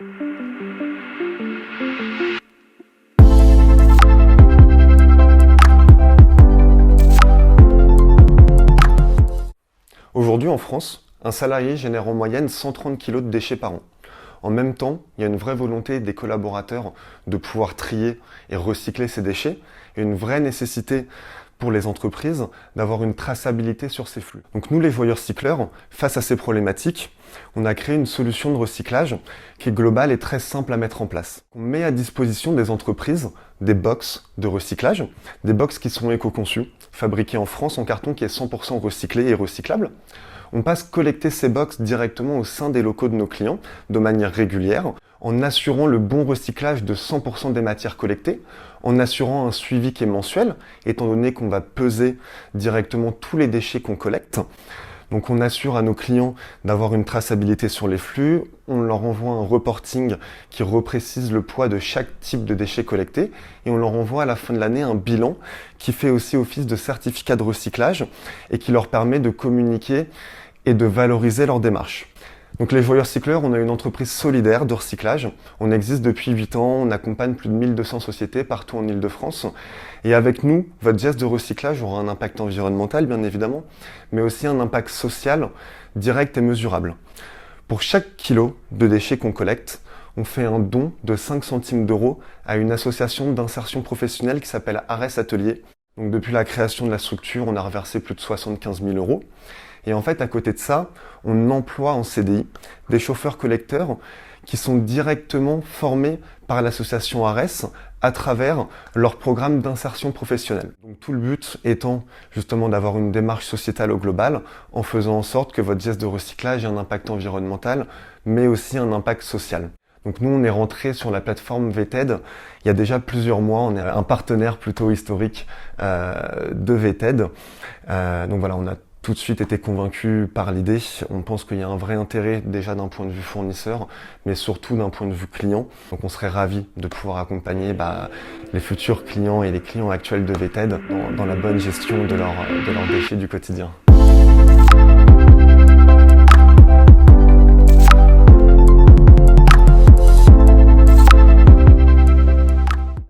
Aujourd'hui, en France, un salarié génère en moyenne 130 kg de déchets par an. En même temps, il y a une vraie volonté des collaborateurs de pouvoir trier et recycler ces déchets et une vraie nécessité pour les entreprises d'avoir une traçabilité sur ces flux. Donc nous, les voyeurs cycleurs, face à ces problématiques, on a créé une solution de recyclage qui est globale et très simple à mettre en place. On met à disposition des entreprises des box de recyclage, des box qui sont éco-conçues, fabriquées en France en carton qui est 100% recyclé et recyclable. On passe collecter ces box directement au sein des locaux de nos clients de manière régulière, en assurant le bon recyclage de 100% des matières collectées, en assurant un suivi qui est mensuel, étant donné qu'on va peser directement tous les déchets qu'on collecte. Donc on assure à nos clients d'avoir une traçabilité sur les flux, on leur envoie un reporting qui reprécise le poids de chaque type de déchets collectés et on leur envoie à la fin de l'année un bilan qui fait aussi office de certificat de recyclage et qui leur permet de communiquer et de valoriser leur démarche. Donc les voyeurs cycleurs, on a une entreprise solidaire de recyclage. On existe depuis 8 ans, on accompagne plus de 1200 sociétés partout en Île-de-France. Et avec nous, votre geste de recyclage aura un impact environnemental, bien évidemment, mais aussi un impact social, direct et mesurable. Pour chaque kilo de déchets qu'on collecte, on fait un don de 5 centimes d'euros à une association d'insertion professionnelle qui s'appelle Arès Atelier. Donc depuis la création de la structure, on a reversé plus de 75 000 euros. Et en fait, à côté de ça, on emploie en CDI des chauffeurs collecteurs qui sont directement formés par l'association Arès à travers leur programme d'insertion professionnelle. Donc tout le but étant justement d'avoir une démarche sociétale au global en faisant en sorte que votre geste de recyclage ait un impact environnemental, mais aussi un impact social. Donc nous, on est rentré sur la plateforme VTED il y a déjà plusieurs mois. On est un partenaire plutôt historique de VTED. Donc voilà, on a tout de suite été convaincu par l'idée. On pense qu'il y a un vrai intérêt déjà d'un point de vue fournisseur, mais surtout d'un point de vue client. Donc on serait ravis de pouvoir accompagner les futurs clients et les clients actuels de VTED dans la bonne gestion de leurs déchets du quotidien.